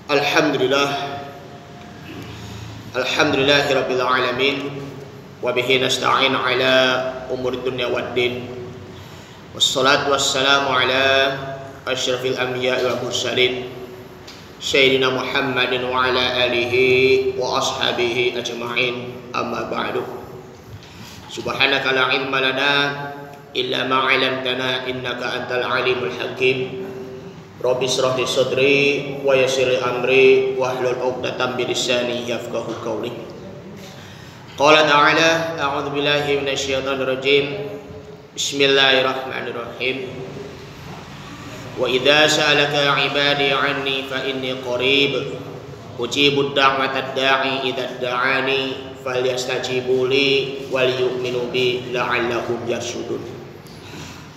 Alhamdulillah, alhamdulillahirabbil alamin, wa bihi nasta'in ala umuri dunya waddin. Wassalatu wassalamu ala asyrafil anbiya'i wal mursalin sayyidina Muhammadin wa ala alihi wa ashabihi ajma'in. Amma ba'du. Subhanaka la ilma lana illa ma 'allamtana innaka antal alimul hakim. Rabbi shrah li sadri wa yassir li amri wahlul 'uqdatam min lisani yafqahu qawli. Qala ta'ala, a'udzu billahi minasy syaithanir rajim. Bismillahirrahmanirrahim. Wa idza sa'alaka 'ibadi 'anni fa inni qarib ujibu da'watad da'i idza da'ani falyastajibu li wal yu'minu bi la'allahum yarshudun.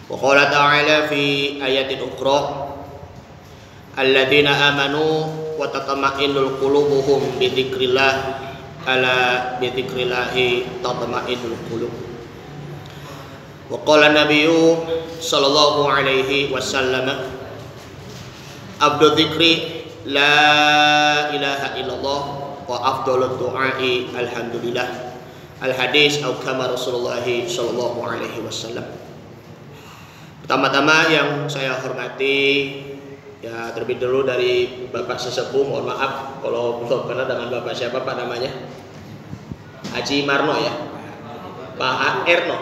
Wa qala ta'ala fi ayatin ukhra, alladzina amanu wa tatma'innul qulubuhum bi dzikrillah ala bi dzikrillahi tatma'innul qulub. Wa qala nabiyyu sallallahu alaihi wasallam, abdu dzikri la ilaha illallah wa afdhalud du'ai alhamdulillah. Al hadis atau kama Rasulullah sallallahu alaihi wasallam. Pertama-tama yang saya hormati, ya terlebih dulu dari Bapak Sesepuh, mohon maaf kalau belum kenal dengan Bapak siapa Pak namanya? Haji Marno ya? Pak Erno?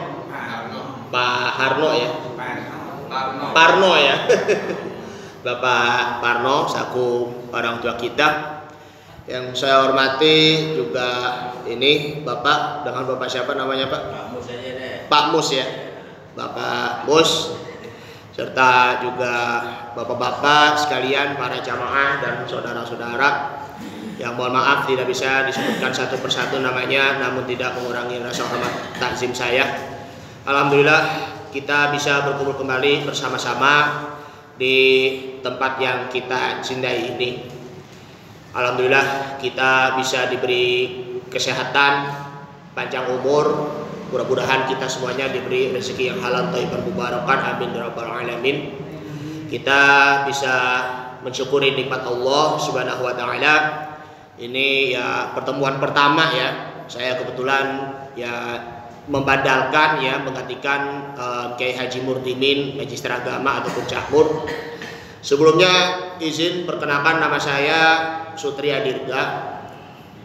Pak Harno ya? Parno ya? Bapak Parno selaku orang tua kita. Yang saya hormati juga ini Bapak, dengan Bapak siapa namanya Pak? Pak Mus aja deh. Pak Mus ya? Bapak Mus, serta juga bapak-bapak sekalian, para jamaah dan saudara-saudara yang mohon maaf tidak bisa disebutkan satu persatu namanya, namun tidak mengurangi rasa hormat takzim saya. Alhamdulillah kita bisa berkumpul kembali bersama-sama di tempat yang kita cintai ini. Alhamdulillah kita bisa diberi kesehatan, panjang umur. Mudah-mudahan kita semuanya diberi rezeki yang halal, thayyiban, mubarakan, amin ya rabbal alamin. Kita bisa mensyukuri nikmat Allah Subhanahu wa taala. Ini ya pertemuan pertama ya. Saya kebetulan ya membadalkan ya menggantikan Kiai Haji Murtimin, Magister Agama ataupun Cakmur. Sebelumnya izin perkenalkan, nama saya Sutria Dirga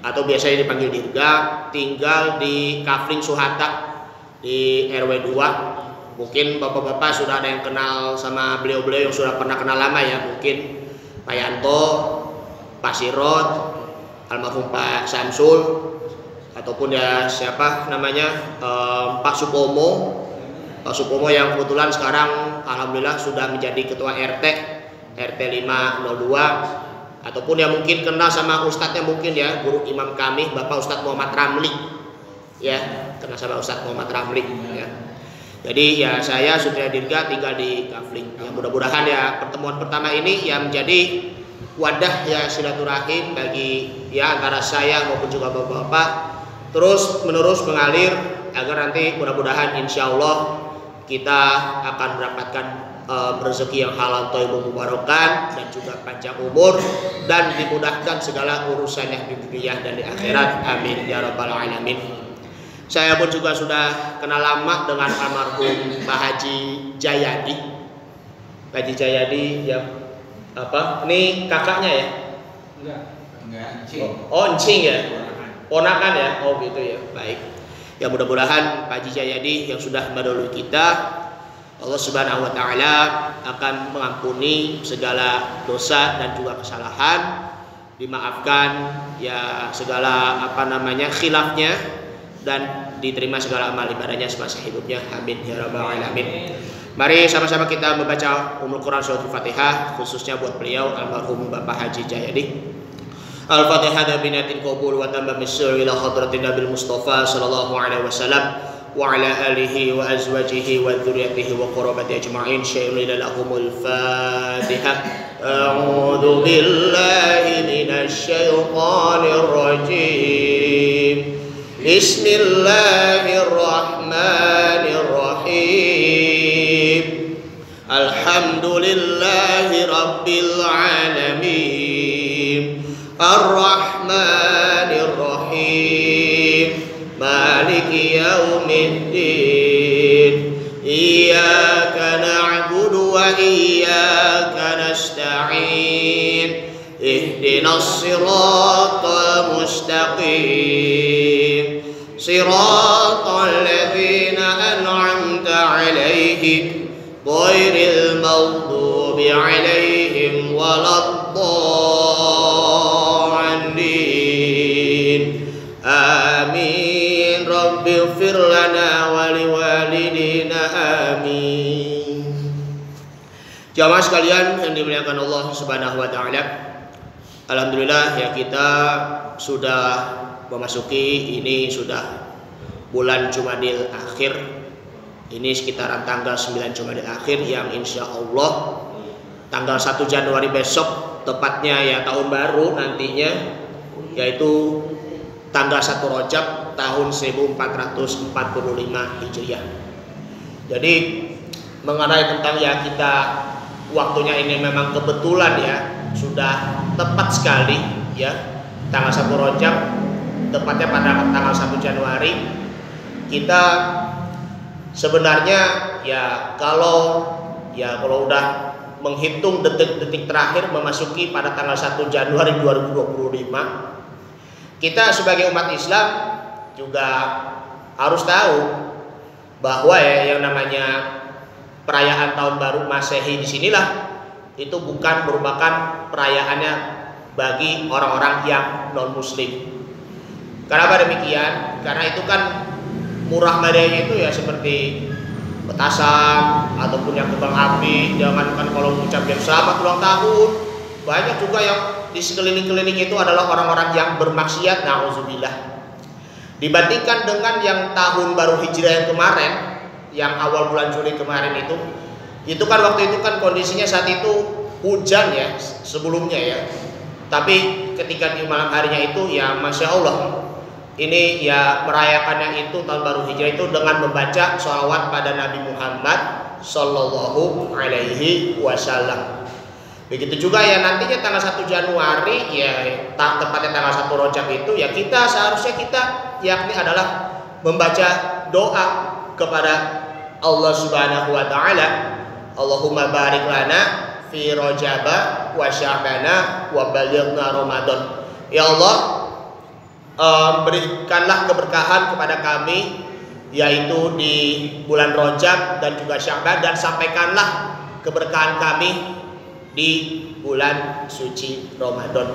atau biasanya dipanggil Dirga, tinggal di Kafling Suhata di RW 2. Mungkin bapak-bapak sudah ada yang kenal sama beliau-beliau yang sudah pernah kenal lama ya, mungkin Pak Yanto, Pak Sirot, almarhum Pak Samsul, ataupun ya siapa namanya Pak Supomo. Pak Supomo yang kebetulan sekarang alhamdulillah sudah menjadi ketua RT 502. Ataupun yang mungkin kenal sama ustadznya, mungkin ya guru imam kami Bapak Ustadz Muhammad Ramli ya, kenal sama Ustadz Muhammad Ramli ya. Jadi ya saya Sutria Dirga tinggal di Kafling ya. Mudah-mudahan ya pertemuan pertama ini yang menjadi wadah ya silaturahim bagi ya antara saya maupun juga bapak-bapak terus menerus mengalir, agar nanti mudah-mudahan insya Allah kita akan mendapatkan rezeki yang halal, thayyibun, mubarakan, dan juga panjang umur dan dimudahkan segala urusannya di dunia dan di akhirat, amin ya rabbal alamin. Saya pun juga sudah kenal lama dengan almarhum Pak Haji Jayadi. Pak Haji Jayadi yang apa? Ini kakaknya ya? Enggak, Encing. Oh, Encing ya? Ponakan ya? Oh gitu ya, baik. Ya mudah-mudahan Pak Haji Jayadi yang sudah mendahului kita, Allah Subhanahu wa taala akan mengampuni segala dosa dan juga kesalahan, dimaafkan ya segala apa namanya khilafnya, dan diterima segala amal ibadahnya semasa hidupnya, amin ya rabbal alamin. Mari sama-sama kita membaca Ummul Quran Suratul Fatihah, khususnya buat beliau almarhum Bapak Haji Jayadi. Al-Fatihah binatin qabul wa tamam bisyir ila hadratin Nabil Mustafa sallallahu alaihi wasallam wa ala alihi wa azwajihi wa dzurriyyatihi wa qurabati ajma'in. Syai'un lahumul Fatihah. A'udzu billahi minasy syaithanir rajim. Bismillahirrahmanirrahim. Alhamdulillahi rabbil alamin. Ar-Rahmanir Rahim, Maliki Yaumiddin, Iyyaka na'budu wa iyyaka nasta'in, Ihdinas siratal mustaqim, Siratal ladzina an'amta 'alaihim ghairil maghdubi 'alaihim waladdallin. Amin. Rabbighfir lana wa liwalidina. Amin. Jamaah sekalian yang dimuliakan Allah Subhanahu wa taala, alhamdulillah ya, kita sudah memasuki, ini sudah bulan Jumadil Akhir. Ini sekitaran tanggal 9 Jumadil Akhir yang insya Allah tanggal 1 Januari besok, tepatnya ya tahun baru nantinya, yaitu tanggal 1 Rajab tahun 1445 Hijriah. Jadi mengenai tentang ya kita waktunya ini memang kebetulan ya, sudah tepat sekali ya, tanggal 1 Rajab tepatnya pada tanggal 1 Januari. Kita sebenarnya ya kalau udah menghitung detik-detik terakhir memasuki pada tanggal 1 Januari 2025, kita sebagai umat Islam juga harus tahu bahwa ya yang namanya perayaan tahun baru Masehi di sinilah itu bukan merupakan perayaannya bagi orang-orang yang non muslim. Kenapa demikian? Karena itu kan murah meriahnya itu ya seperti petasan ataupun yang kembang api. Jangankan kalau mengucapkan selamat ulang tahun, banyak juga yang di sekeliling-keliling itu adalah orang-orang yang bermaksiat, na'udzubillah. Dibandingkan dengan yang tahun baru Hijriah yang kemarin, yang awal bulan Juli kemarin itu kan waktu itu kan kondisinya saat itu hujan ya sebelumnya ya. Tapi ketika di malam harinya itu ya Masya Allah, ini ya merayakannya itu tahun baru Hijrah itu dengan membaca sholawat pada Nabi Muhammad Sallallahu Alaihi Wasallam. Begitu juga ya nantinya tanggal 1 Januari ya tepatnya tanggal 1 Rajab itu ya kita seharusnya yakni adalah membaca doa kepada Allah Subhanahu wa taala. Allahumma barik lana fi Rajaba wa Sya'bana wa balighna Ramadan. Ya Allah, berikanlah keberkahan kepada kami yaitu di bulan Rajab dan juga Sya'ban, dan sampaikanlah keberkahan kami di bulan suci Ramadan.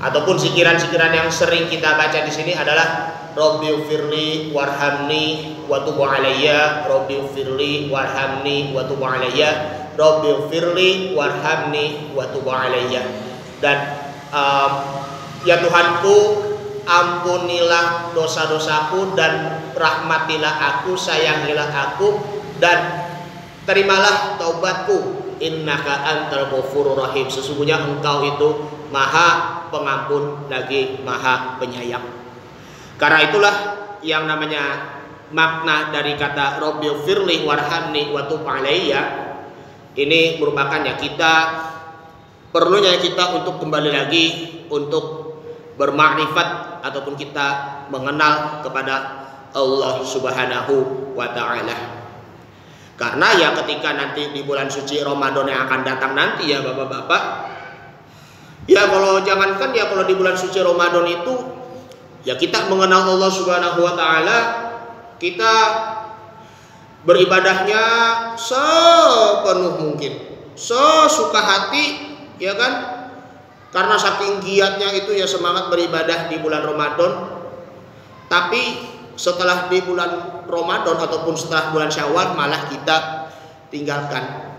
Ataupun sikiran-sikiran yang sering kita baca di sini adalah Rabbighfirli warhamni wa tub alayya, Rabbighfirli warhamni wa tub alayya, Rabbighfirli warhamni wa tub alayya. Dan ya Tuhanku, ampunilah dosa-dosaku dan rahmatilah aku, sayangilah aku dan terimalah taubatku. Innaka antal ghafurur rahim. Sesungguhnya engkau itu maha pengampun lagi maha penyayang. Karena itulah yang namanya makna dari kata Rabbighfirli warhamni wa tub alayya, ini merupakan ya kita perlunya kita untuk kembali lagi untuk bermakrifat ataupun kita mengenal kepada Allah Subhanahu wa taala. Karena ya ketika nanti di bulan suci Ramadan yang akan datang nanti ya Bapak-bapak, ya kalau jangankan ya kalau di bulan suci Ramadan itu ya kita mengenal Allah Subhanahu wa taala, kita beribadahnya sepenuh mungkin, sesuka hati ya kan? Karena saking giatnya itu ya semangat beribadah di bulan Ramadan. Tapi setelah di bulan Ramadan ataupun setelah bulan Syawal malah kita tinggalkan.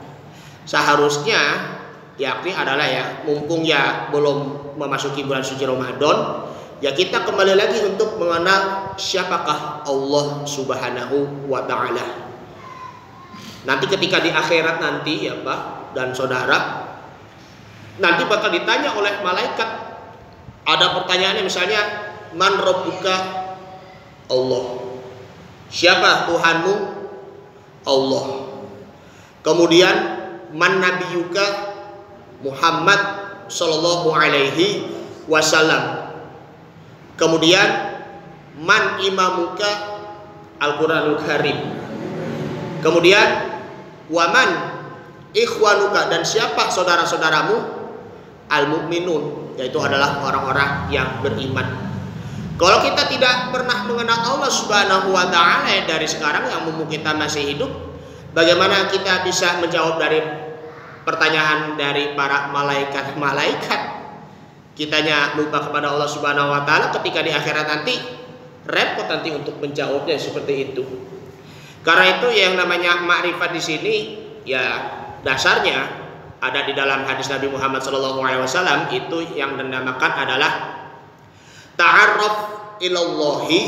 Seharusnya yakni adalah ya mumpung ya belum memasuki bulan suci Ramadan, ya kita kembali lagi untuk mengenal siapakah Allah Subhanahu wa taala. Nanti ketika di akhirat nanti ya Pak dan Saudara, nanti bakal ditanya oleh malaikat. Ada pertanyaannya misalnya, man rabbuka? Allah. Siapa Tuhanmu? Allah. Kemudian man nabiyuka? Muhammad sallallahu alaihi wasallam. Kemudian man imamuka Al-Qur'anul Karim. Kemudian waman ikhwanuka, dan siapa saudara-saudaramu al-mu'minun, yaitu adalah orang-orang yang beriman. Kalau kita tidak pernah mengenal Allah Subhanahu wa taala dari sekarang yang mumpung kita masih hidup, bagaimana kita bisa menjawab dari pertanyaan dari para malaikat? Kitanya lupa kepada Allah Subhanahu wa taala, ketika di akhirat nanti repot nanti untuk menjawabnya seperti itu. Karena itu yang namanya makrifat di sini ya dasarnya ada di dalam hadis Nabi Muhammad SAW, itu yang dinamakan adalah ta'arraf ilallahi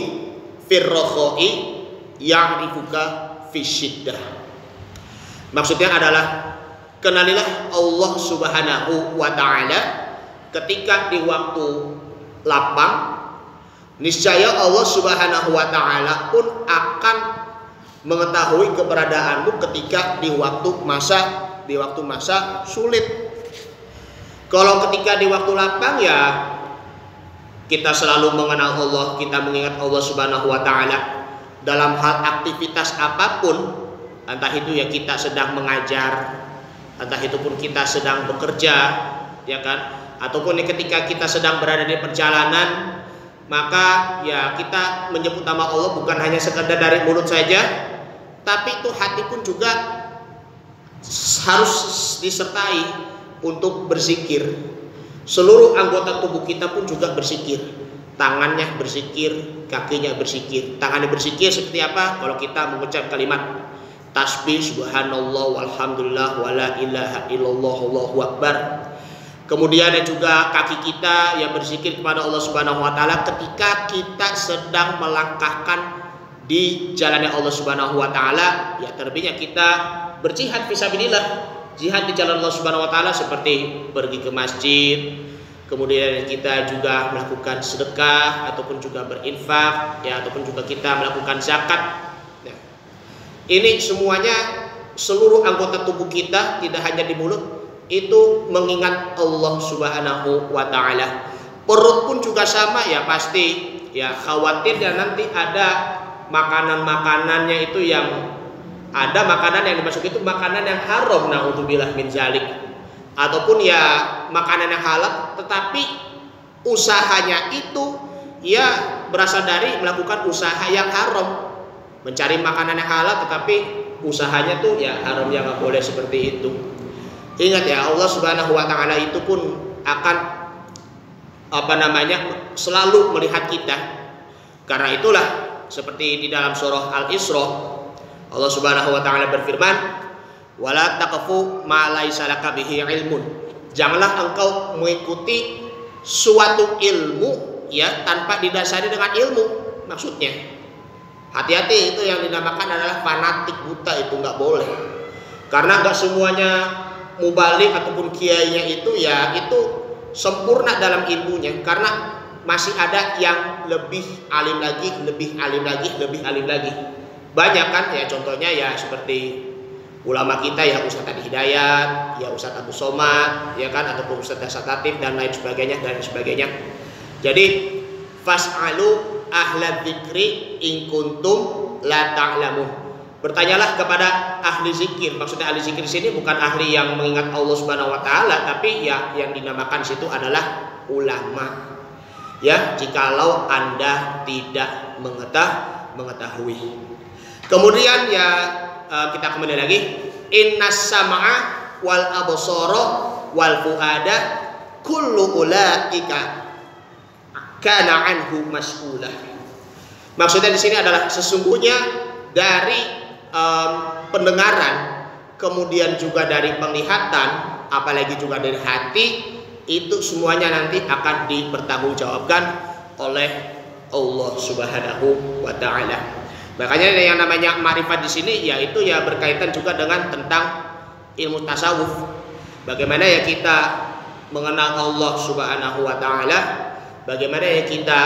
firrokhoi ya'rifuka fisyiddah. Maksudnya adalah kenalilah Allah Subhanahu wa ta'ala ketika di waktu lapang, niscaya Allah Subhanahu wa ta'ala pun akan mengetahui keberadaanmu ketika di waktu masa sulit. Kalau ketika di waktu lapang ya kita selalu mengenal Allah, kita mengingat Allah Subhanahu wa taala dalam hal aktivitas apapun, entah itu ya kita sedang mengajar, entah itu pun kita sedang bekerja, ya kan? Ataupun ketika kita sedang berada di perjalanan, maka ya kita menyebut nama Allah bukan hanya sekedar dari mulut saja, tapi itu hati pun juga harus disertai untuk berzikir. Seluruh anggota tubuh kita pun juga berzikir. Tangannya berzikir, kakinya berzikir. Tangannya berzikir seperti apa? Kalau kita mengucap kalimat tasbih subhanallah walhamdulillah wala ilaha illallah allahu akbar. Kemudian juga kaki kita yang berzikir kepada Allah Subhanahu wa taala ketika kita sedang melangkahkan di jalannya Allah Subhanahu wa taala, ya terlebihnya kita berjihad fisabilillah. Jihad di jalan Allah Subhanahu wa taala seperti pergi ke masjid, kemudian kita juga melakukan sedekah ataupun juga berinfak, ya ataupun juga kita melakukan zakat. Nah, ini semuanya seluruh anggota tubuh kita tidak hanya di mulut itu mengingat Allah Subhanahu wa taala. Perut pun juga sama ya, pasti ya khawatir dan nanti ada makanan-makanannya itu yang ada makanan yang dimasuk itu makanan yang haram, naudzubillah min zalik, ataupun ya makanan yang halal tetapi usahanya itu ya berasal dari melakukan usaha yang haram, mencari makanan yang halal tetapi usahanya tuh ya haram, ya nggak boleh seperti itu. Ingat ya, Allah Subhanahu wa taala itu pun akan selalu melihat kita. Karena itulah seperti di dalam surah Al-Isra Allah Subhanahu wa taala berfirman, "Wala taqfu ma laisa laka bihi ilmun." Janganlah engkau mengikuti suatu ilmu ya tanpa didasari dengan ilmu. Maksudnya, hati-hati, itu yang dinamakan adalah fanatik buta, itu nggak boleh. Karena nggak semuanya mubalik ataupun kiainya itu ya itu sempurna dalam ilmunya, karena masih ada yang lebih alim lagi, lebih alim lagi, lebih alim lagi. Banyak kan ya, contohnya ya seperti ulama kita ya Ustadz Adi Hidayat, ya Ustadz Abu Somad, ya kan, ataupun Ustadz Dasar Latif dan lain sebagainya. Jadi fas'alu ahla dzikri in kuntum la ta'lamun. Bertanyalah kepada ahli zikir. Maksudnya ahli zikir di sini bukan ahli yang mengingat Allah Subhanahu wa taala, tapi ya yang dinamakan situ adalah ulama. Ya, jikalau Anda tidak mengetahui. Kemudian ya kita kembali lagi, innas sam'a wal absara wal fuada kullu ulaika kana anhu mas'ulah. Maksudnya di sini adalah sesungguhnya dari pendengaran, kemudian juga dari penglihatan, apalagi juga dari hati, itu semuanya nanti akan dipertanggungjawabkan oleh Allah Subhanahu wa taala. Makanya yang namanya ma'rifat di sini yaitu ya berkaitan juga dengan tentang ilmu tasawuf. Bagaimana ya kita mengenal Allah Subhanahu wa taala, bagaimana ya kita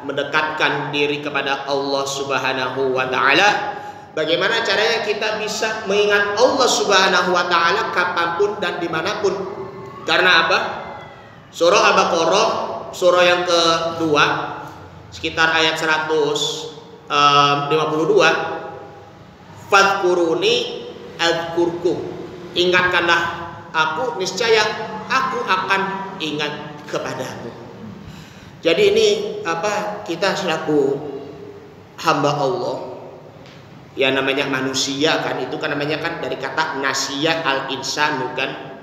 mendekatkan diri kepada Allah Subhanahu wa taala, bagaimana caranya kita bisa mengingat Allah Subhanahu wa taala kapanpun dan dimanapun. Karena apa? Surah Al-Baqarah surah yang kedua sekitar ayat 152, fadhkuruni adzkurkum, ingatkanlah aku, niscaya aku akan ingat kepadamu. Jadi ini kita selaku hamba Allah, ya namanya manusia kan, itu kan namanya kan dari kata nasya al-insanu kan,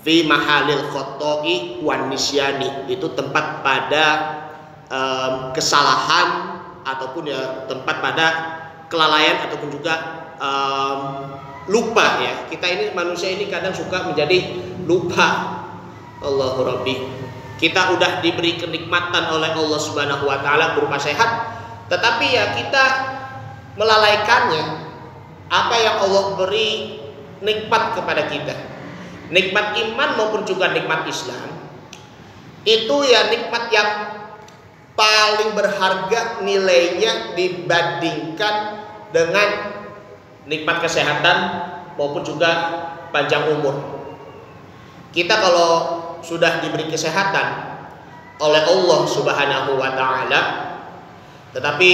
fi mahalil khoto'i wan nisyani, itu tempat pada kesalahan ataupun ya tempat pada kelalaian ataupun juga lupa ya. Kita ini manusia ini kadang suka menjadi lupa. Allahu Rabbi. Kita udah diberi kenikmatan oleh Allah Subhanahu wa taala berupa sehat, tetapi ya kita melalaikannya. Apa yang Allah beri nikmat kepada kita, nikmat iman maupun juga nikmat Islam, itu ya nikmat yang paling berharga nilainya dibandingkan dengan nikmat kesehatan maupun juga panjang umur. Kita kalau sudah diberi kesehatan oleh Allah Subhanahu wa taala, tetapi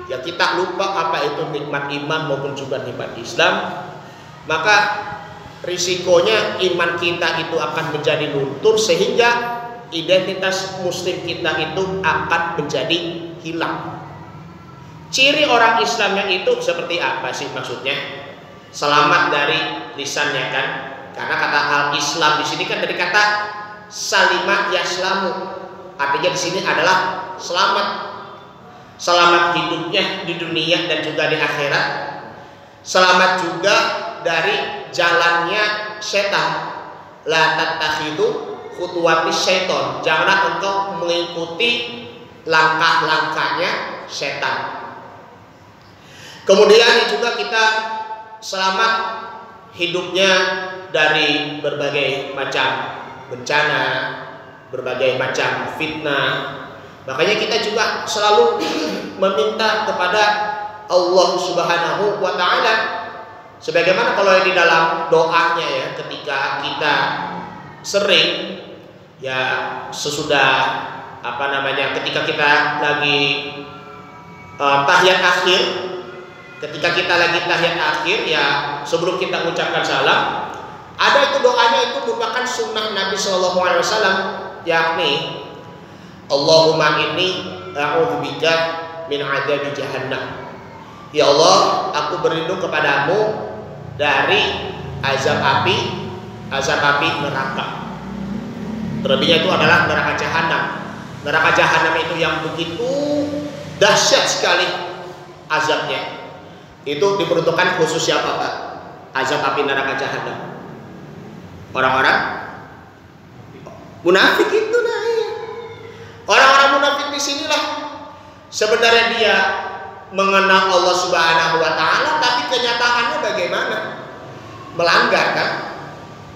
ya kita lupa apa itu nikmat iman maupun juga nikmat Islam, maka risikonya iman kita itu akan menjadi luntur sehingga identitas muslim kita itu akan menjadi hilang. Ciri orang Islam yang itu seperti apa sih maksudnya? Selamat dari lisannya kan? Karena kata al-Islam di sini kan dari kata salima yaslamu. Artinya di sini adalah selamat. Selamat hidupnya di dunia dan juga di akhirat. Selamat juga dari jalannya setan. La tattakhidu khutuwatis syaiton. Janganlah engkau mengikuti langkah-langkahnya setan. Kemudian juga kita selamat hidupnya dari berbagai macam bencana, berbagai macam fitnah. Makanya kita juga selalu meminta kepada Allah Subhanahu wa taala, sebagaimana kalau di dalam doanya ya, ketika kita sering ya sesudah ketika kita lagi tahiyat akhir, ketika kita lagi tahiyat akhir ya sebelum kita mengucapkan salam, ada itu doanya, itu merupakan sunnah Nabi Shallallahu Alaihi Wasallam, yakni Allahumma inni a'udzubika min adzabi jahannam. Ya Allah, aku berlindung kepadamu dari azab api neraka. Terlebihnya itu adalah neraka jahanam. Neraka jahanam itu yang begitu dahsyat sekali azabnya. Itu diperuntukkan khusus siapa Pak? Azab api neraka jahanam. Orang-orang munafik itu nah. Orang-orang munafik di sinilah sebenarnya dia mengenal Allah Subhanahu wa taala, tapi kenyataannya bagaimana? Melanggar kan?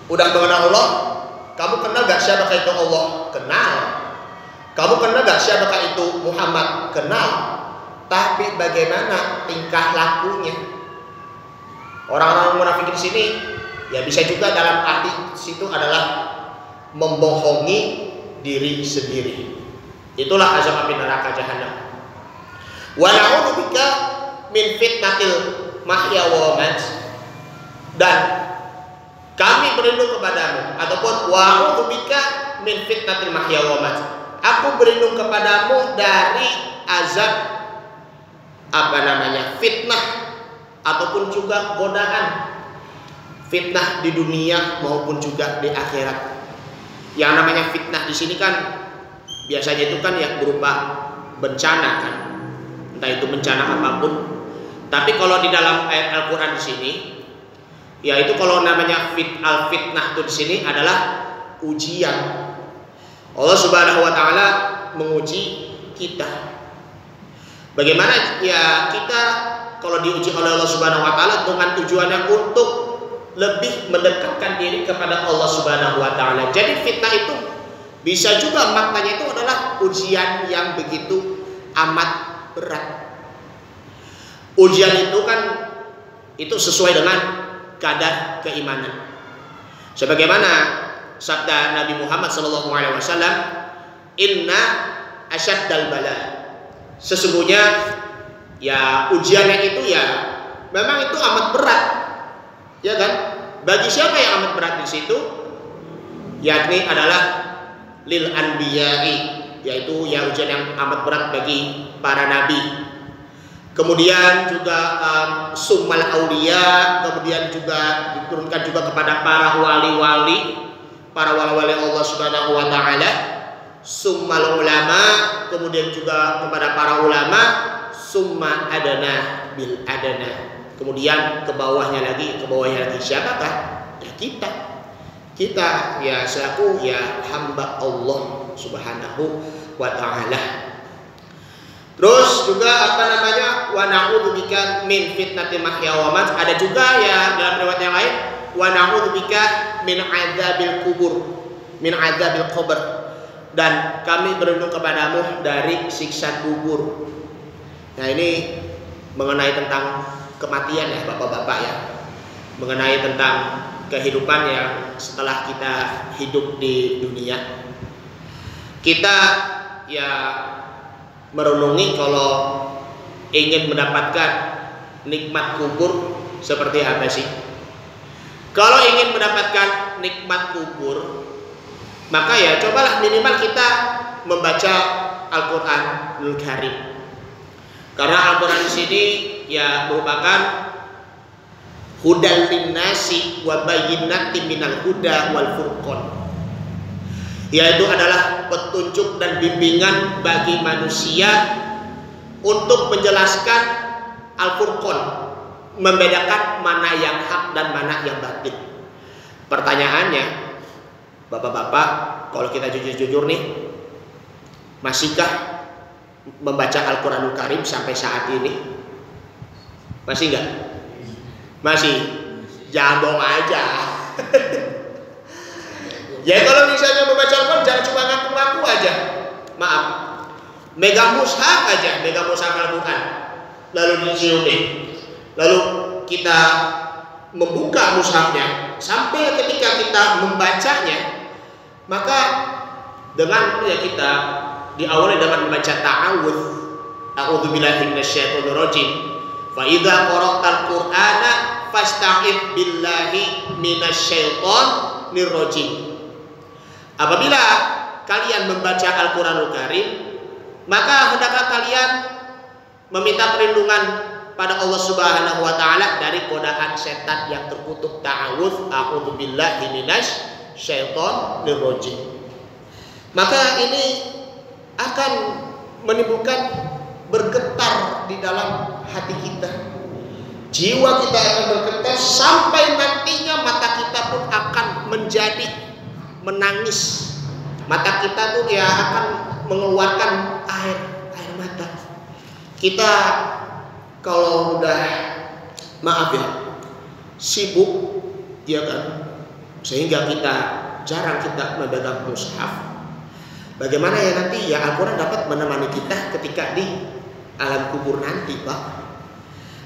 Udah mengenal Allah, kamu kenal gak siapakah itu Allah? Kenal. Kamu kenal gak siapakah itu Muhammad? Kenal. Tapi bagaimana tingkah lakunya? Orang-orang munafik di sini ya bisa juga dalam arti situ adalah membohongi diri sendiri. Itulah azab api neraka jahanam. Wa na'udzubika min fitnatil mahya wa mamat. Dan kami berlindung kepadamu, ataupun wa a'udzubika min fitnatil mahya wa mamat. Aku berlindung kepadamu dari azab fitnah ataupun juga godaan. Fitnah di dunia maupun juga di akhirat. Yang namanya fitnah di sini kan biasanya itu kan yang berupa bencana kan, entah itu bencana apapun. Tapi kalau di dalam ayat Al-Quran di sini, ya itu kalau namanya fitnah itu di sini adalah ujian. Allah Subhanahu wa taala menguji kita. Bagaimana ya kita kalau diuji oleh Allah Subhanahu wa taala dengan tujuannya untuk lebih mendekatkan diri kepada Allah Subhanahu wa taala. Jadi fitnah itu bisa juga maknanya itu adalah ujian yang begitu amat berat. Ujian itu kan itu sesuai dengan kadar keimanan. Sebagaimana sabda Nabi Muhammad SAW, inna asyaddal bala. Sesungguhnya ya ujiannya itu ya memang itu amat berat. Ya kan? Bagi siapa yang amat berat di situ? Yakni adalah lil anbiya'i, yaitu ya ujian yang amat berat bagi para nabi. Kemudian juga summal auliya, kemudian juga diturunkan juga kepada para wali-wali Allah Subhanahu wa taala. Summal ulama, kemudian juga kepada para ulama. Summa adana bil adana. Kemudian ke bawahnya lagi siapakah? Ya kita ya selaku ya hamba Allah Subhanahu wa taala. Terus juga wa na'udzubika min fitnatil mahya wa mamat. Ada juga ya dalam riwayat yang lain wa na'udzubika min adzabil qabr, dan kami berlindung kepadamu dari siksa kubur. Nah, ini mengenai tentang kematian ya Bapak-bapak ya, mengenai tentang kehidupan yang setelah kita hidup di dunia. Kita ya merenungi kalau ingin mendapatkan nikmat kubur seperti apa sih? Kalau ingin mendapatkan nikmat kubur, maka ya cobalah minimal kita membaca Al-Qur'anul Karim. Karena Al-Qur'an di sini ya merupakan hudal linnasi wa bayyinatin minal huda wal furqan, yaitu adalah petunjuk dan bimbingan bagi manusia untuk menjelaskan Al-Furqan, membedakan mana yang hak dan mana yang batil. Pertanyaannya, Bapak-bapak, kalau kita jujur-jujur nih, masihkah membaca Al-Quranul Karim sampai saat ini? Masih enggak? Masih? Jangan bohong aja. Ya kalau misalnya membaca Al-Quran jangan cuma ngaku-ngaku aja. Maaf, megang mushaf aja, megang mushaf Al-Quran, lalu diciumin, lalu kita membuka mushafnya sampai ketika kita membacanya, maka dengan ya kita diawali dengan membaca ta'awudz, a'udzubillahi minasyaitonir rajim, fa idza qara'tal qur'ana fasta'idz billahi minasyaitonir rajim. Apabila kalian membaca Al-Quranul Karim, maka hendaklah kalian meminta perlindungan pada Allah Subhanahu wa taala dari godaan setan yang terkutuk. Ta'awudz, a'udzubillahi minasyaitonir rajim. Maka ini akan menimbulkan bergetar di dalam hati kita. Jiwa kita akan bergetar sampai nantinya mata kita pun akan menjadi menangis. Mata kita tuh ya akan mengeluarkan air mata. Kita kalau udah maaf ya sibuk ya kan, sehingga kita jarang kita memegang mushaf. Bagaimana ya nanti ya Al-Quran dapat menemani kita ketika di alam kubur nanti, Pak?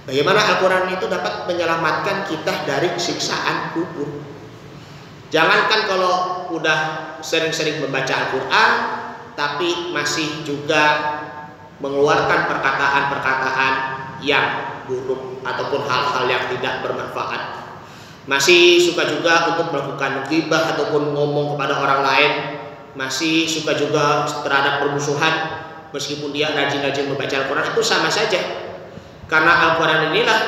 Bagaimana Al-Quran itu dapat menyelamatkan kita dari siksaan kubur? Jangankan kalau udah sering-sering membaca Al-Quran, tapi masih juga mengeluarkan perkataan-perkataan yang buruk ataupun hal-hal yang tidak bermanfaat. Masih suka juga untuk melakukan ghibah ataupun ngomong kepada orang lain. Masih suka juga terhadap permusuhan, meskipun dia rajin-rajin membaca Al-Quran, itu sama saja. Karena Al-Quran inilah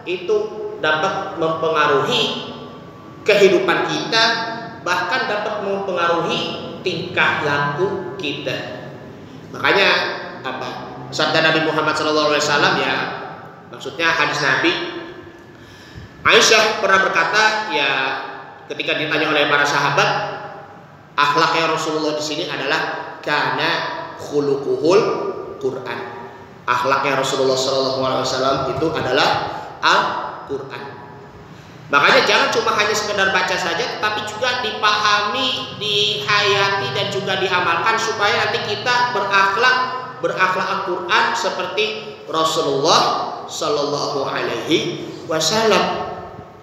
itu dapat mempengaruhi kehidupan kita, bahkan dapat mempengaruhi tingkah laku kita. Makanya apa? Sabda Nabi Muhammad SAW ya, maksudnya hadis Nabi. Aisyah pernah berkata ya, ketika ditanya oleh para sahabat, akhlaknya Rasulullah di sini adalah kana khuluquhul Quran. Akhlaknya Rasulullah SAW itu adalah Al-Quran. Makanya jangan cuma hanya sekedar baca saja, tapi juga dipahami, dihayati dan juga diamalkan supaya nanti kita berakhlak Al-Quran seperti Rasulullah Sallallahu Alaihi Wasallam.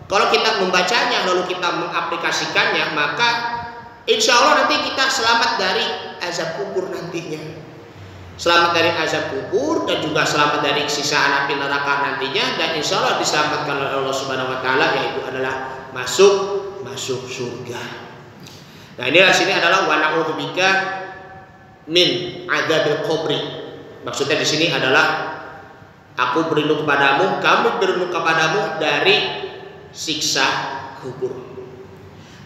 Kalau kita membacanya lalu kita mengaplikasikannya, maka insya Allah nanti kita selamat dari azab kubur nantinya. Selamat dari azab kubur dan juga selamat dari siksaan api neraka nantinya, dan insya Allah diselamatkan oleh Allah Subhanahu Wa Taala, yaitu adalah masuk surga. Nah, inilah sini adalah wa na'udzubika min adzabil qabri. Maksudnya di sini adalah aku berlindung kepadamu, kami berlindung kepadamu dari siksa kubur.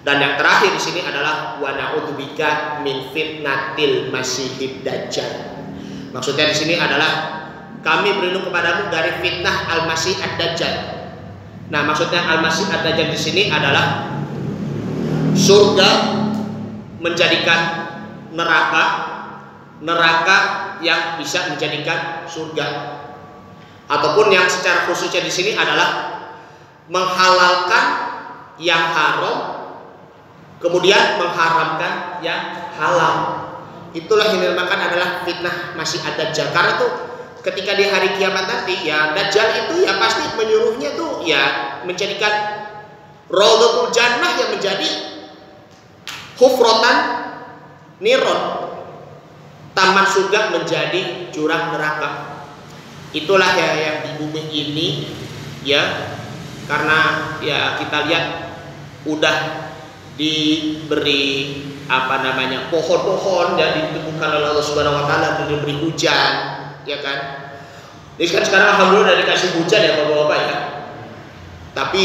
Dan yang terakhir di sini adalah wa na'udzubika min fitnatil masihid dajjal. Maksudnya di sini adalah kami berlindung kepadamu dari fitnah al-masih ad-dajjal. Nah, maksudnya al-masih ad-dajjal di sini adalah surga menjadikan neraka, neraka yang bisa menjadikan surga. Ataupun yang secara khususnya di sini adalah menghalalkan yang haram, kemudian mengharamkan yang halal. Itulah yang dinamakan adalah fitnah masih ad-dajjal. Karena tuh ketika di hari kiamat nanti ya, dajjal itu ya pasti menyuruhnya tuh ya menjadikan Raudhatul Jannah yang menjadi hufratan niron, taman surga menjadi jurang neraka. Itulah ya yang di bumi ini ya, karena ya kita lihat udah diberi pohon-pohon yang ditemukan oleh Allah Subhanahu Wa Taala, diberi hujan, ya kan? Ini kan sekarang alhamdulillah udah dikasih hujan ya bapak-bapak ya. Tapi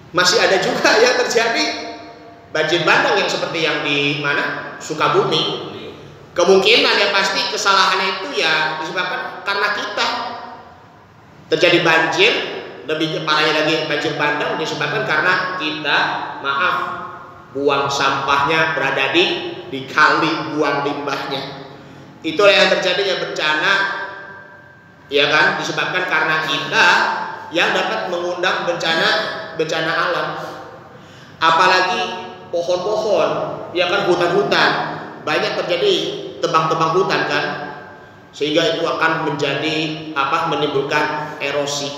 masih ada juga yang terjadi banjir bandang yang seperti yang di mana Sukabumi. Kemungkinan yang pasti kesalahannya itu ya disebabkan karena kita. Terjadi banjir, lebih parahnya lagi banjir bandang disebabkan karena kita buang sampahnya berada di kali, buang limbahnya. Itulah yang terjadinya bencana, ya kan, disebabkan karena kita yang dapat mengundang bencana alam. Apalagi pohon-pohon, ya kan, hutan-hutan, banyak terjadi tebang-tebang hutan kan, sehingga itu akan menjadi menimbulkan erosi.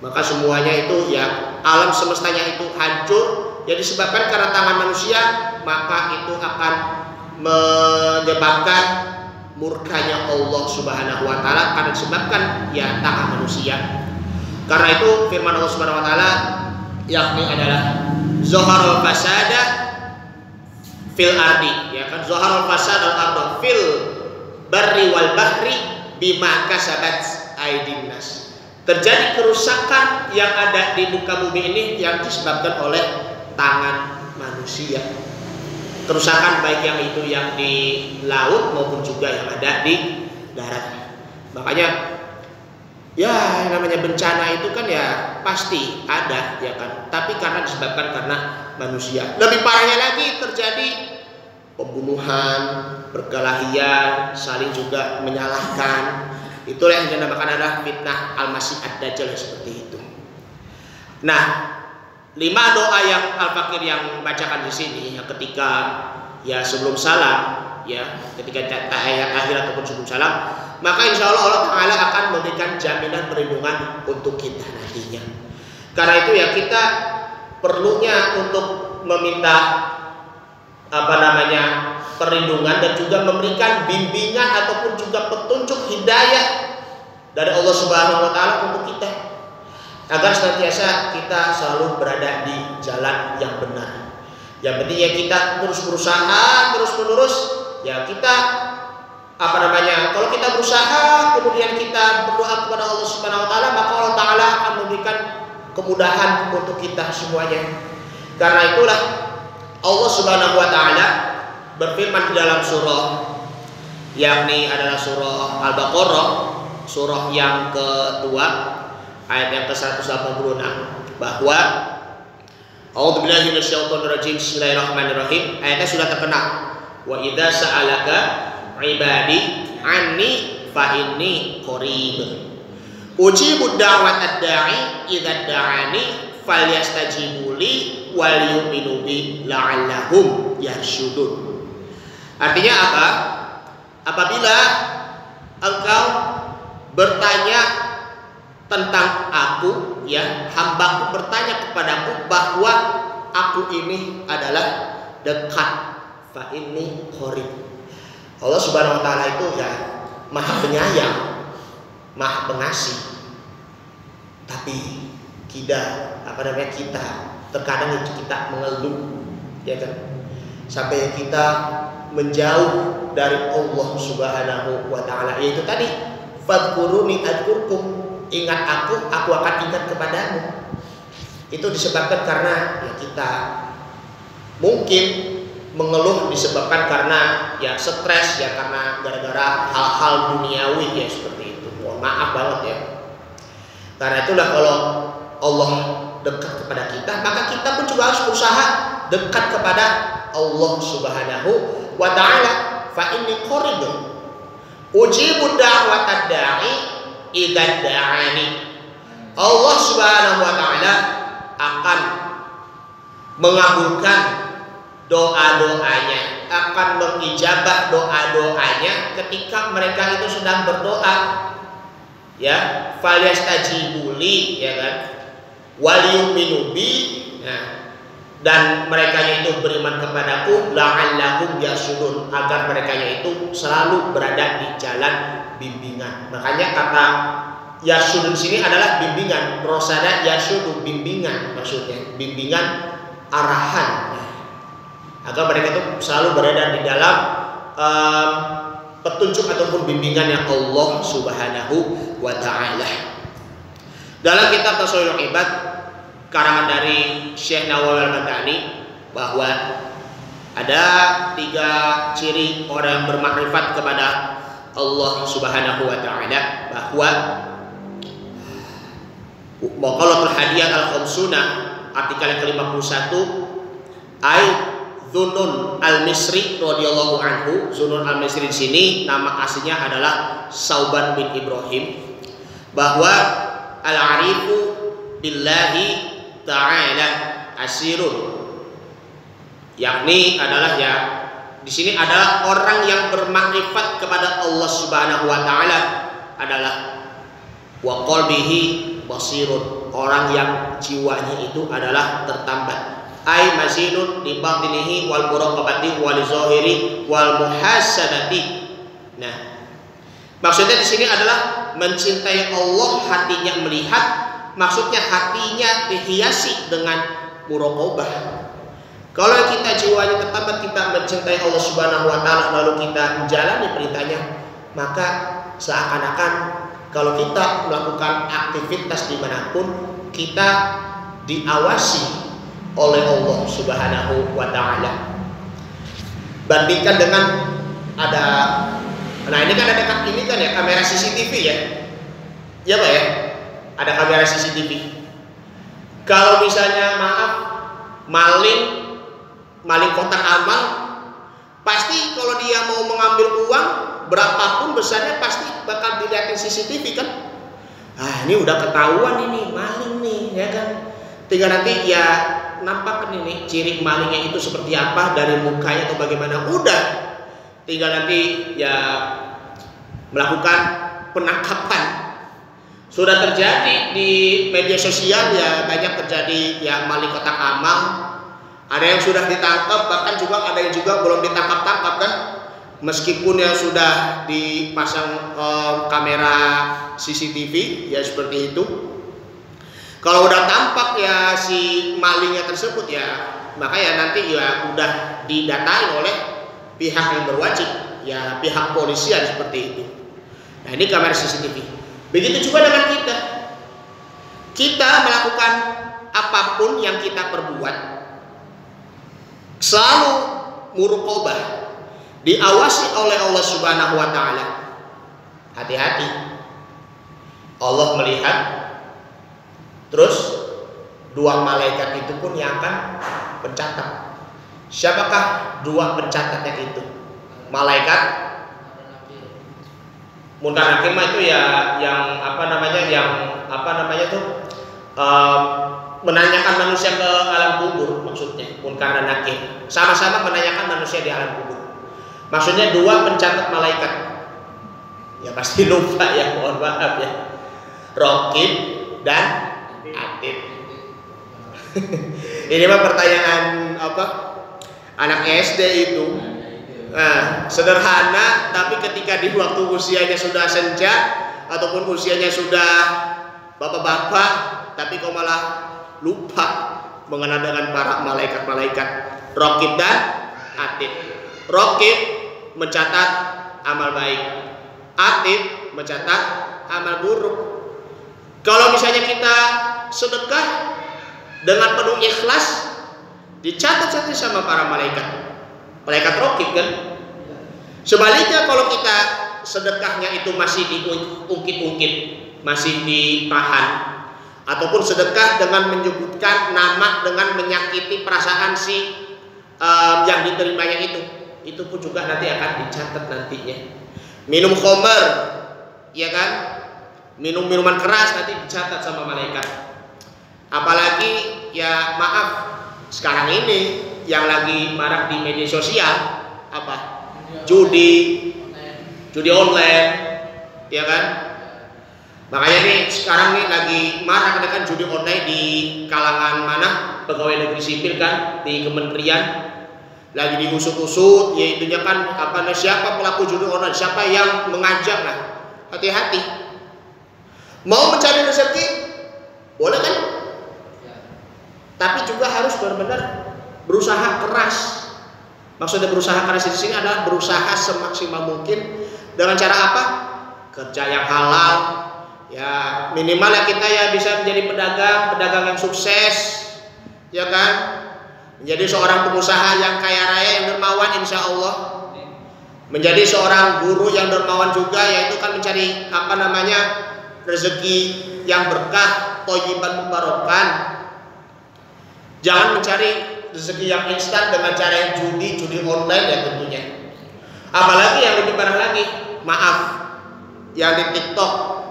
Maka semuanya itu ya alam semestanya itu hancur. Yang disebabkan karena tangan manusia, maka itu akan menyebabkan murkanya Allah Subhanahu Wa Taala karena disebabkan ya tangan manusia. Karena itu firman Allah Subhanahu Wa Taala yakni adalah zaharul fasada fil ardi, ya kan, zaharul fasada al-ardi fil barri wal bahri bima kasabat aydin nas. Terjadi kerusakan yang ada di muka bumi ini yang disebabkan oleh tangan manusia. Kerusakan baik yang itu yang di laut maupun juga yang ada di darat. Makanya ya yang namanya bencana itu kan ya pasti ada, ya kan, tapi karena disebabkan karena manusia. Lebih parahnya lagi terjadi pembunuhan, perkelahian, saling juga menyalahkan. Itulah yang dinamakan adalah fitnah al-masih ad-dajjal seperti itu. Nah, 5 doa yang Al-Fakir yang bacakan di sini ya, ketika ya sebelum salam, ya ketika tahiyat akhir ataupun sebelum salam, maka insya Allah Allah Ta'ala akan memberikan jaminan perlindungan untuk kita nantinya. Karena itu ya kita perlunya untuk meminta perlindungan dan juga memberikan bimbingan ataupun juga petunjuk hidayah dari Allah Subhanahu Wa Taala untuk kita, agar senantiasa kita selalu berada di jalan yang benar. Yang penting ya kita terus berusaha terus menerus ya, kita kalau kita berusaha kemudian kita berdoa kepada Allah Subhanahu Wa Taala, maka Allah Taala akan memberikan kemudahan untuk kita semuanya. Karena itulah Allah Subhanahu Wa Taala berfirman di dalam surah yakni adalah surah Al-Baqarah, surah yang kedua ayat yang ke-186, bahwa A'udzubillahi minasyaitonirrajim, bismillahirrahmanirrahim. Ayatnya sudah terkenal. Wa idza sa'alaka ibadi anni fa inni qarib ujibu da'watad da'i idza da'ani falyastajibu li wal yu'minu bi la'allahum yarsyudun. Artinya apa? Apabila engkau bertanya tentang aku, ya, hambaku bertanya kepadaku bahwa aku ini adalah dekat, fa ini qarib. Allah Subhanahu wa taala itu ya Maha Penyayang, Maha Pengasih. Tapi kita terkadang itu kita mengeluh, ya kan? Sampai kita menjauh dari Allah Subhanahu wa taala. Yaitu tadi, fadhkuruni adzkurkum, ingat aku akan ingat kepadamu. Itu disebabkan karena ya kita mungkin mengeluh disebabkan karena ya stres, ya karena gara-gara hal-hal duniawi ya seperti itu. Mohon maaf banget ya. Karena itulah kalau Allah dekat kepada kita, maka kita pun juga harus berusaha dekat kepada Allah Subhanahu wa taala. Fa inni qarib ujibu da'watad da'i idza da'ani. Allah Subhanahu wa taala akan mengabulkan doa-doanya, akan mengijabah doa-doanya ketika mereka itu sedang berdoa. Ya, falyastajibuli, ya kan? Waliyu'minu bi. Nah, dan mereka itu beriman kepadaku, la'allahum yasyudun, agar mereka itu selalu berada di jalan bimbingan. Makanya kata yasyudun sini adalah bimbingan. Rosada yasyudu, bimbingan, maksudnya bimbingan arahan. Agar mereka itu selalu berada di dalam petunjuk ataupun bimbingan yang Allah Subhanahu wa taala. Dalam kitab Tasawwurul Ibad karangan dari Syekh Nawawi Al-Madani, bahwa ada 3 ciri orang yang bermakrifat kepada Allah Subhanahu wa taala, bahwa maqalatul hadiyah al-khamsunah, artikel yang ke-51, Dzunun al-Misri radhiyallahu anhu. Dzunun al-Misri di sini nama aslinya adalah Sauban bin Ibrahim, bahwa al-arifu billahi ta'ala asirun, yakni adalah ya di sini adalah orang yang bermakrifat kepada Allah Subhanahu wa taala adalah wa qalbihi basirun, orang yang jiwanya itu adalah tertambat. Ai mazinun di batinihi wal muraqabati wal zahiri wal muhasabati. Nah, maksudnya di sini adalah mencintai Allah, hatinya melihat, maksudnya hatinya dihiasi dengan muraqabah. Kalau kita jiwanya tertambat, kita mencintai Allah Subhanahu wa taala, lalu kita menjalani perintahnya, maka seakan-akan kalau kita melakukan aktivitas dimanapun, kita diawasi oleh Allah Subhanahu wa taala. Bandingkan dengan nah ini kan ada ini kan ya kamera CCTV ya. Ya Pak ya? Ada kamera CCTV. Kalau misalnya maaf maling kotak amal, pasti kalau dia mau mengambil uang berapapun besarnya pasti bakal dilihatin CCTV kan. Ah, ini udah ketahuan ini maling nih, ya kan? Tinggal nanti ya nampak nih ciri malingnya itu seperti apa dari mukanya atau bagaimana, udah tinggal nanti ya melakukan penangkapan. Sudah terjadi di media sosial ya, banyak terjadi ya maling kotak amal, ada yang sudah ditangkap, bahkan juga ada yang juga belum ditangkap-tangkap kan, meskipun yang sudah dipasang kamera CCTV ya seperti itu. Kalau udah tampak ya si malingnya tersebut ya, maka ya nanti ya udah didatai oleh pihak yang berwajib, ya pihak polisian seperti itu. Nah ini kamera CCTV. Begitu juga dengan kita. Kita melakukan apapun yang kita perbuat, selalu muraqabah, diawasi oleh Allah Subhanahu wa taala. Hati-hati. Allah melihat. Terus 2 malaikat itu pun yang akan mencatat. Siapakah 2 pencatatnya itu? Malaikat Munkar Nakir itu ya yang menanyakan manusia ke alam kubur, maksudnya Munkar dan Nakir. Sama-sama menanyakan manusia di alam kubur. Maksudnya 2 pencatat malaikat. Ya pasti lupa ya, mohon maaf ya. Raqib dan Atid. Ini mah pertanyaan apa? Anak SD itu. Nah, sederhana, tapi ketika di waktu usianya sudah senja ataupun usianya sudah bapak-bapak, tapi kok malah lupa mengenal dengan para malaikat-malaikat Raqib dan Atid. Raqib mencatat amal baik, Atid mencatat amal buruk. Kalau misalnya kita sedekah dengan penuh ikhlas, dicatat saja sama para malaikat Raqib kan. Sebaliknya kalau kita sedekahnya itu masih diungkit-ungkit, masih ditahan, ataupun sedekah dengan menyebutkan nama dengan menyakiti perasaan si yang diterimanya itu pun juga nanti akan dicatat nantinya. Minum khamr, ya kan, minum minuman keras nanti dicatat sama malaikat. Apalagi ya maaf, sekarang ini yang lagi marak di media sosial apa? Judi online, ya kan? Makanya nih sekarang nih lagi marak kan judi online di kalangan mana? Pegawai negeri sipil kan, di kementerian lagi diusut-usut, yaitunya kan apa? Siapa pelaku judi online? Siapa yang mengajak? Nah, hati-hati. Mau mencari rezeki, boleh kan? Tapi juga harus benar-benar berusaha keras. Maksudnya berusaha keras di sini adalah berusaha semaksimal mungkin dengan cara apa? Kerja yang halal. Ya minimal ya kita ya bisa menjadi pedagang yang sukses, ya kan? Menjadi seorang pengusaha yang kaya raya, yang dermawan insya Allah. Menjadi seorang guru yang dermawan juga, yaitu kan mencari apa namanya rezeki yang berkah, thayyiban mubarakan. Jangan mencari rezeki yang instan dengan cara yang judi online ya tentunya. Apalagi yang lebih parah lagi, maaf, yang di TikTok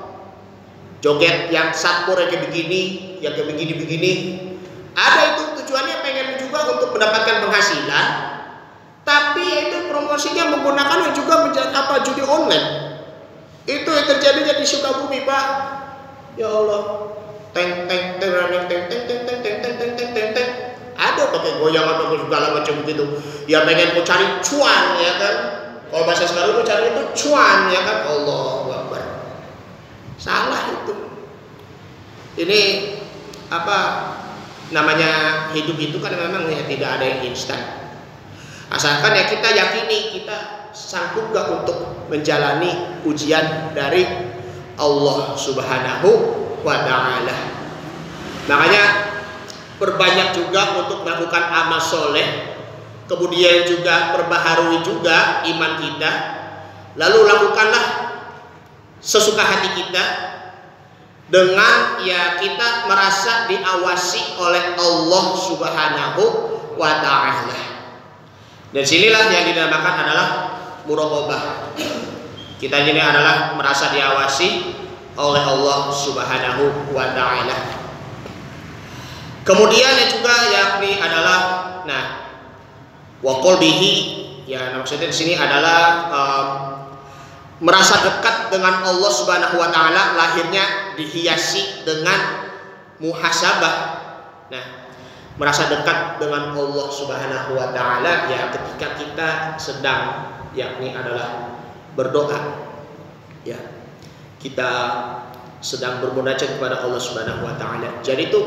joget yang satpur yang kayak begini, yang kayak begini. Ada itu tujuannya pengen juga untuk mendapatkan penghasilan, tapi itu promosinya menggunakan juga menjadi apa judi online. Itu yang terjadi di Sukabumi, Pak. Ya Allah. Teng. Ada pakai goyangan atau segala macam begitu. Ya pengen mau cari cuan, ya kan? Kalau bahasa sekarang mau cari itu cuan, ya kan? Allahu Akbar. Salah itu. Ini apa namanya hidup itu kan memang ya tidak ada yang instan. Asalkan ya kita yakini kita sanggup gak untuk menjalani ujian dari Allah Subhanahu wa Ta'ala. Makanya perbanyak juga untuk melakukan amal soleh, kemudian juga perbaharui juga iman kita, lalu lakukanlah sesuka hati kita dengan ya kita merasa diawasi oleh Allah Subhanahu wa Ta'ala. Dan sinilah yang dinamakan adalah muraqabah. Kita ini adalah merasa diawasi oleh Allah Subhanahu wa Ta'ala. Kemudian yang juga yakni adalah wa qalbihi, ya maksudnya di sini adalah merasa dekat dengan Allah Subhanahu wa Ta'ala, lahirnya dihiasi dengan muhasabah. Nah, merasa dekat dengan Allah Subhanahu wa Ta'ala ya ketika kita sedang yakni adalah berdoa. Ya. Kita sedang bermunajat kepada Allah Subhanahu wa Ta'ala. Jadi itu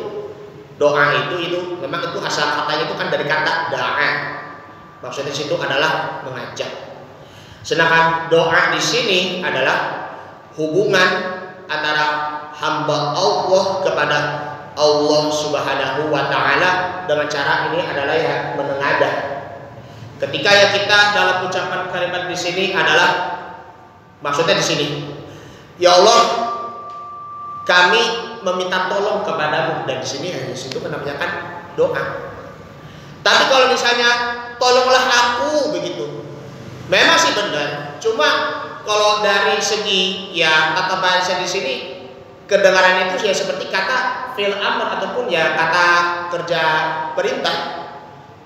doa itu memang itu asal katanya itu kan dari kata da'a. Maksudnya situ adalah mengajak. Sedangkan doa di sini adalah hubungan antara hamba Allah kepada Allah Subhanahu wa Ta'ala dengan cara ini adalah ya menengadah. Ketika ya kita dalam ucapan kalimat di sini adalah maksudnya di sini, ya Allah, kami meminta tolong kepadamu, dan di sini ya situ namanya kan doa. Tapi kalau misalnya tolonglah aku begitu, memang sih benar. Cuma kalau dari segi ya kata bahasa di sini kedengaran itu ya seperti kata fi'il amr ataupun ya kata kerja perintah.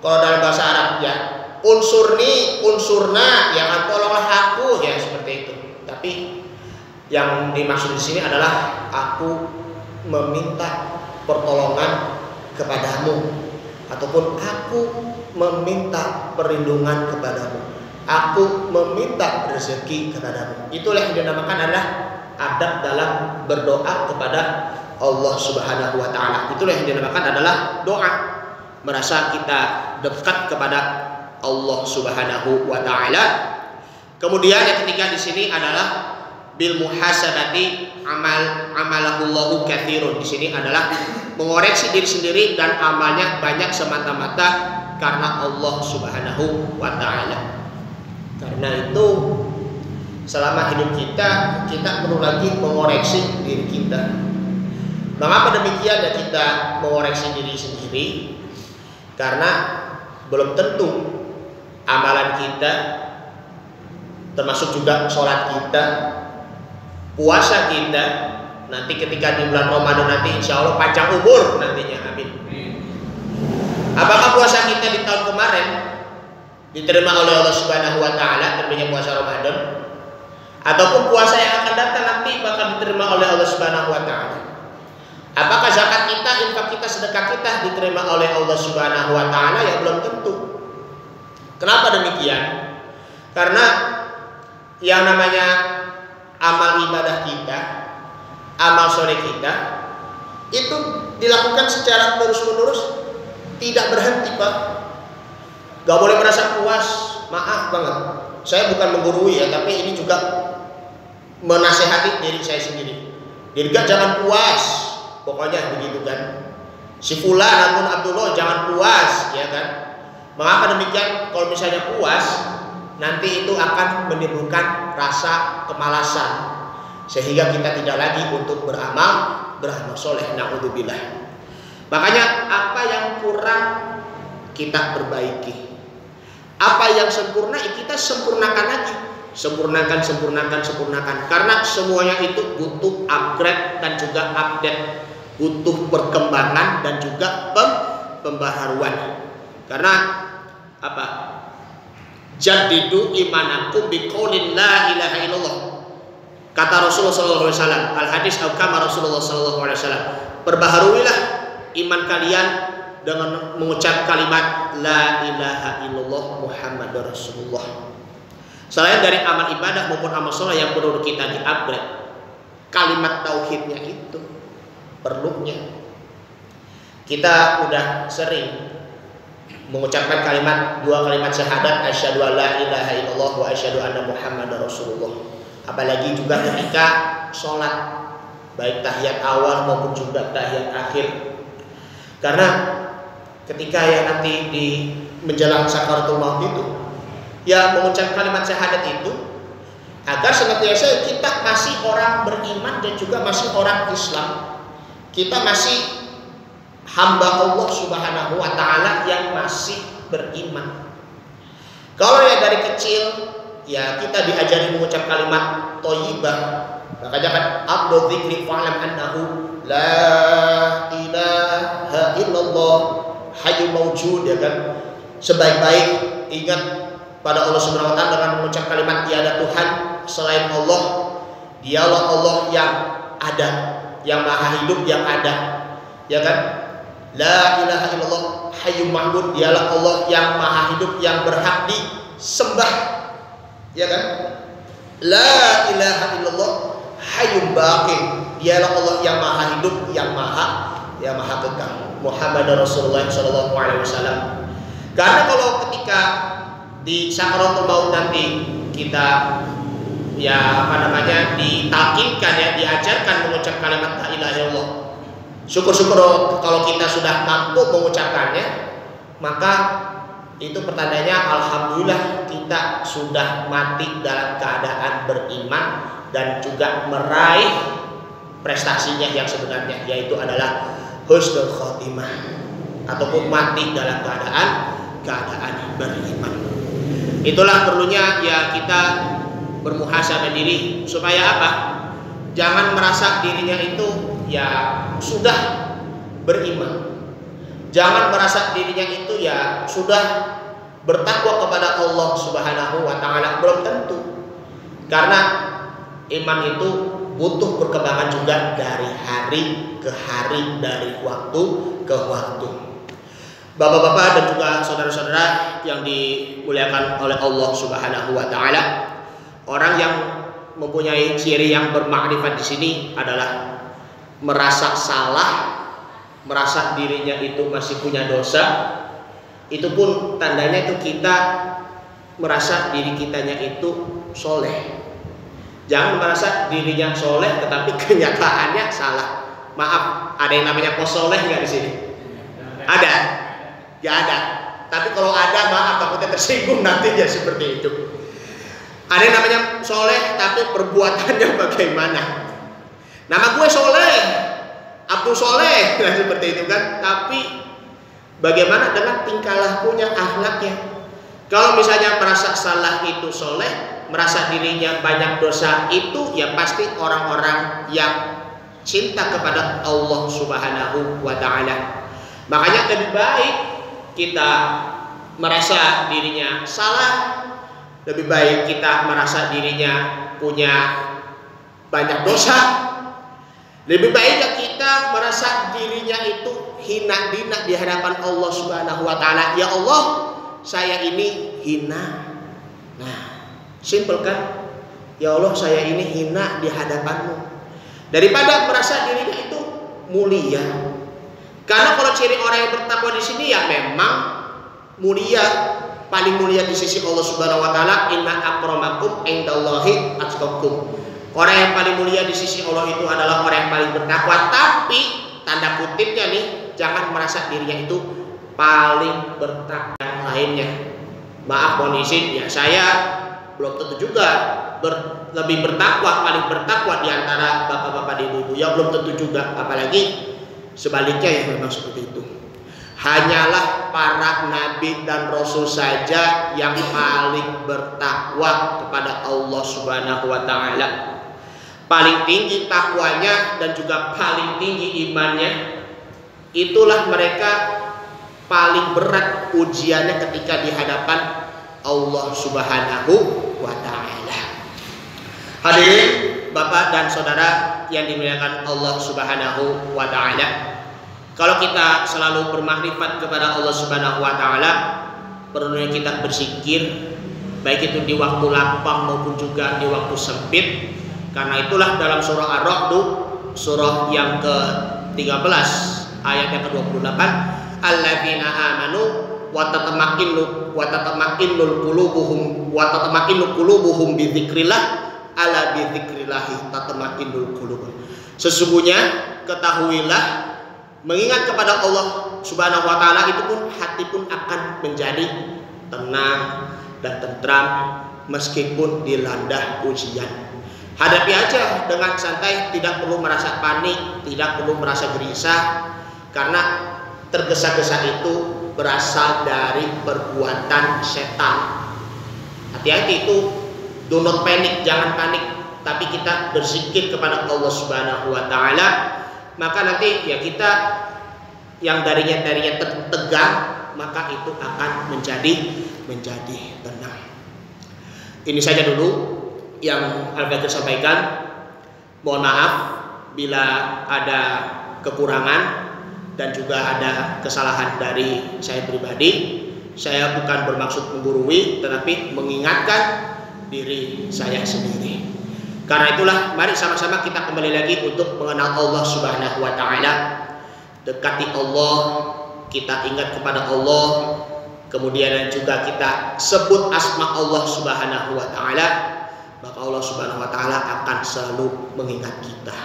Kalau dalam bahasa Arab ya unsurni, unsurna, ya tolonglah aku, ya seperti itu. Tapi yang dimaksud di sini adalah aku meminta pertolongan kepadamu, ataupun aku meminta perlindungan kepadamu. aku meminta rezeki kepadamu. Itulah yang dinamakan adalah adab dalam berdoa kepada Allah Subhanahu wa taala. Itulah yang dinamakan adalah doa. Merasa kita dekat kepada Allah Subhanahu wa taala. Kemudian yang ketiga di sini adalah bil muhasabati amalahullahu katsirun. Di sini adalah mengoreksi diri sendiri dan amalnya banyak semata-mata karena Allah Subhanahu wa taala. Karena itu selama hidup kita perlu lagi mengoreksi diri kita. Mengapa demikian ya kita mengoreksi diri sendiri? Karena belum tentu amalan kita, termasuk juga sholat kita, puasa kita, nanti ketika di bulan Ramadan nanti insya Allah panjang umur nantinya, amin. Apakah puasa kita di tahun kemarin diterima oleh Allah Subhanahu wa taala, termasuk puasa Ramadan, ataupun puasa yang akan datang nanti bakal diterima oleh Allah Subhanahu wa taala? Apakah zakat kita, infak kita, sedekah kita diterima oleh Allah Subhanahu wa taala? Ya belum tentu. Kenapa demikian? Karena yang namanya amal ibadah kita, amal soleh kita itu dilakukan secara terus-menerus, tidak berhenti, Pak. Gak boleh merasa puas. Maaf banget, saya bukan menggurui ya, tapi ini juga menasehati diri saya sendiri. Dirga jangan puas, pokoknya begitu kan. Si fulan ataupun Abdullah jangan puas, ya kan. Mengapa demikian? Kalau misalnya puas, nanti itu akan menimbulkan rasa kemalasan, sehingga kita tidak lagi untuk beramal soleh. Naudzubillah. Makanya apa yang kurang kita perbaiki, apa yang sempurna kita sempurnakan lagi, sempurnakan. Karena semuanya itu butuh upgrade dan juga update, butuh perkembangan dan juga pembaharuan. Karena apa? Jadidu imanakum biqaulin la ilaha illallah. Kata Rasulullah sallallahu alaihi wasallam, al hadis kama Rasulullah sallallahu alaihi wasallam, perbaharuilah iman kalian dengan mengucap kalimat la ilaha illallah Muhammadur Rasulullah. Selain dari amal ibadah maupun amal sholat yang perlu kita di-upgrade, kalimat tauhidnya itu perlunya. Kita udah sering mengucapkan dua kalimat syahadat, asyhadu alla ilaha illallah wa asyhadu anna Muhammadar Rasulullah. Apalagi juga ketika sholat, baik tahiyat awal maupun juga tahiyat akhir. Karena ketika ya nanti di menjelang sakaratul maut itu, ya mengucap kalimat syahadat itu agar senantiasa kita masih orang beriman dan juga masih orang Islam. Kita masih hamba Allah Subhanahu wa taala yang masih beriman. Kalau ya dari kecil ya kita diajari mengucap kalimat thayyibah, makanya kan abdul dzikri fa'lam annahu la ilaha illallah hayyul mawjud, ya kan. Sebaik-baik ingat pada Allah Subhanahu wa taala dengan mengucap kalimat tiada Tuhan selain Allah. Dialah Allah yang ada, yang maha hidup yang ada, ya kan. La ilaha illallah hayyul ma'bud, dialah Allah yang maha hidup yang berhak disembah, ya kan. La ilaha illallah hayyul baqi, dialah Allah yang maha hidup yang maha kekal. Muhammad Rasulullah sallallahu alaihi wasallam. Karena kalau ketika di sakaratul maut nanti kita ya ditakimkan ya, diajarkan mengucap kalimat la ilaha illallah. Syukur-syukur kalau kita sudah mampu mengucapkannya, maka itu pertandanya alhamdulillah kita sudah mati dalam keadaan beriman dan juga meraih prestasinya yang sebenarnya, yaitu adalah husnul khotimah, ataupun mati dalam keadaan beriman. Itulah perlunya ya kita bermuhasabah diri supaya apa? Jangan merasa dirinya itu ya sudah beriman. Jangan merasa dirinya itu ya sudah bertakwa kepada Allah Subhanahu wa taala, belum tentu. Karena iman itu butuh perkembangan juga dari hari ke hari, dari waktu ke waktu. Bapak-bapak dan juga saudara-saudara yang dimuliakan oleh Allah Subhanahu wa taala, orang yang mempunyai ciri yang bermakrifat di sini adalah merasa salah, merasa dirinya itu masih punya dosa. Itu pun tandanya itu kita merasa diri kitanya itu soleh. Jangan merasa dirinya soleh tetapi kenyataannya salah. Maaf, ada yang namanya pos soleh nggak di sini? Ada? Ya ada. Tapi kalau ada, maaf takutnya tersinggung nanti ya seperti itu. Ada yang namanya soleh tapi perbuatannya bagaimana? Nama gue soleh, Abdul Soleh, nah seperti itu kan. Tapi bagaimana dengan tingkah lakunya, akhlaknya? Kalau misalnya merasa salah itu soleh, merasa dirinya banyak dosa itu ya pasti orang-orang yang cinta kepada Allah Subhanahu wa taala. Makanya lebih baik kita merasa dirinya salah, lebih baik kita merasa dirinya punya banyak dosa, lebih baik kita merasa dirinya itu hina dina di hadapan Allah Subhanahu wa taala. Ya Allah, saya ini hina. Nah, simpel kan? Ya Allah, saya ini hina di hadapanmu. Daripada merasa dirinya itu mulia. Karena kalau ciri orang yang bertakwa di sini ya memang mulia, paling mulia di sisi Allah Subhanahu wa taala. Inna akramakum indallahi atqakum. Orang yang paling mulia di sisi Allah itu adalah orang yang paling bertakwa. Tapi tanda kutipnya nih, jangan merasa dirinya itu paling bertakwa lainnya. Maaf mohon izin ya, saya belum tentu juga lebih bertakwa, paling bertakwa di antara bapak-bapak dan ibu-ibu. Ya belum tentu juga, apalagi sebaliknya ya memang seperti itu. Hanyalah para nabi dan rasul saja yang paling bertakwa kepada Allah Subhanahu wa taala. Paling tinggi takwanya dan juga paling tinggi imannya. Itulah mereka paling berat ujiannya ketika di hadapan Allah Subhanahu wa taala. Hadirin Bapak dan Saudara yang dimuliakan Allah Subhanahu wa taala. Kalau kita selalu bermakrifat kepada Allah Subhanahu wa taala, perlunya kita berzikir baik itu di waktu lapang maupun juga di waktu sempit. Karena itulah dalam surah Ar-Ra'd, surah yang ke-13 ayat yang ke-28, alladzina amanu wa tatma'innul qulubuhum bi dzikrillah ala bi dzikrillah tatma'innul qulub. Sesungguhnya ketahuilah, mengingat kepada Allah Subhanahu wa taala itu pun hati pun akan menjadi tenang dan tentram meskipun dilanda ujian. Hadapi aja dengan santai, tidak perlu merasa panik, tidak perlu merasa gelisah, karena tergesa-gesa itu berasal dari perbuatan setan. Hati-hati itu, do not panic, jangan panik, tapi kita berzikir kepada Allah Subhanahu wa taala, maka nanti ya kita yang darinya tegang, maka itu akan menjadi tenang. Ini saja dulu yang Al-Fakir sampaikan. Mohon maaf bila ada kekurangan dan juga ada kesalahan dari saya pribadi. Saya bukan bermaksud menggurui, tetapi mengingatkan diri saya sendiri. Karena itulah mari sama-sama kita kembali lagi untuk mengenal Allah Subhanahu wa taala. Dekati Allah, kita ingat kepada Allah, kemudian juga kita sebut asma Allah Subhanahu wa taala, maka Allah Subhanahu wa taala akan selalu mengingat kita.